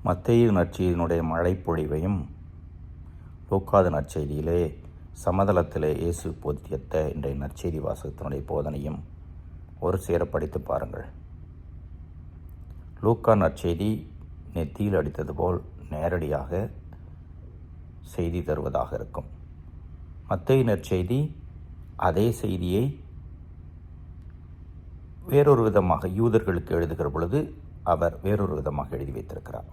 மத்தேயு நற்செய்தியினுடைய மழைப்பொழிவையும் லூக்காது நற்செய்தியிலே சமதளத்திலே இயேசு போதித்த இன்றைய நற்செய்தி வாசகத்தினுடைய போதனையும் ஒரு சேர படித்து பாருங்கள். லூக்கா நற்செய்தி நெத்தியில் அடித்தது போல் நேரடியாக செய்தி தருவதாக இருக்கும். மத்தேயு நற்செய்தி அதே செய்தியை வேறொரு விதமாக யூதர்களுக்கு எழுதுகிற பொழுது அவர் வேறொரு விதமாக எழுதி வைத்திருக்கிறார்.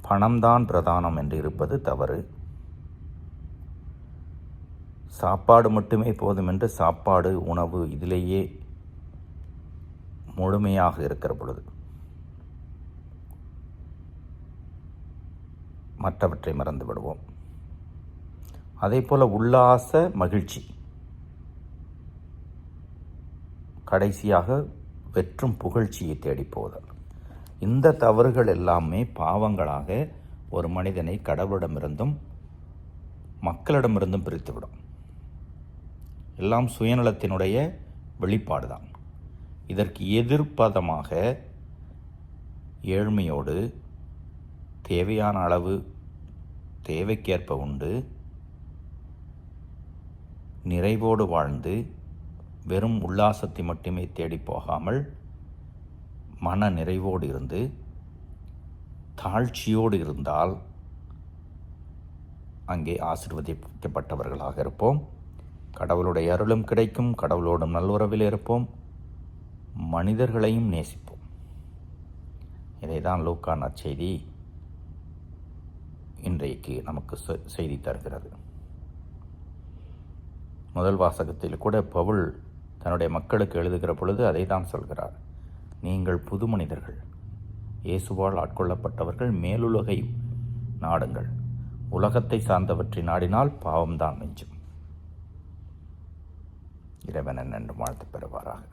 பணம்தான் பிரதானம் என்று இருப்பது தவறு. சாப்பாடு மட்டுமே போதும் என்று சாப்பாடு உணவு இதிலேயே முழுமையாக இருக்கிற பொழுது மற்றவற்றை மறந்து விடுவோம். அதே போல உல்லாச மகிழ்ச்சி, கடைசியாக வெற்றும் புகழ்ச்சியை தேடி போதல், இந்த தவறுகள் எல்லாமே பாவங்களாக ஒரு மனிதனை கடவுளிடமிருந்தும் மக்களிடமிருந்தும் பிரித்துவிடும். எல்லாம் சுயநலத்தினுடைய வெளிப்பாடுதான். இதற்கு எதிர்ப்பதமாக ஏழ்மையோடு தேவையான அளவு தேவைக்கேற்ப உண்டு நிறைவோடு வாழ்ந்து வெறும் உல்லாசத்தை மட்டுமே தேடி போகாமல் மன நிறைவோடு இருந்து தாழ்ச்சியோடு இருந்தால் அங்கே ஆசீர்வதிக்கப்பட்டவர்களாக இருப்போம். கடவுளுடைய அருளும் கிடைக்கும், கடவுளோடும் நல்லுறவில் இருப்போம், மனிதர்களையும் நேசிப்போம். இதைதான் லூக்கா நற்செய்தி இன்றைக்கு நமக்கு செய்தி தருகிறது. முதல் வாசகத்தில் கூட பவுல் தன்னுடைய மக்களுக்கு எழுதுகிற பொழுது அதை தான் சொல்கிறார். நீங்கள் புது மனிதர்கள், இயேசுவால் ஆட்கொள்ளப்பட்டவர்கள், மேலுலகை நாடுங்கள், உலகத்தை சார்ந்தவற்றை நாடினால் பாவம்தான் மிஞ்சும். இறைவன் என்று வாழ்த்து பெறுவாராக.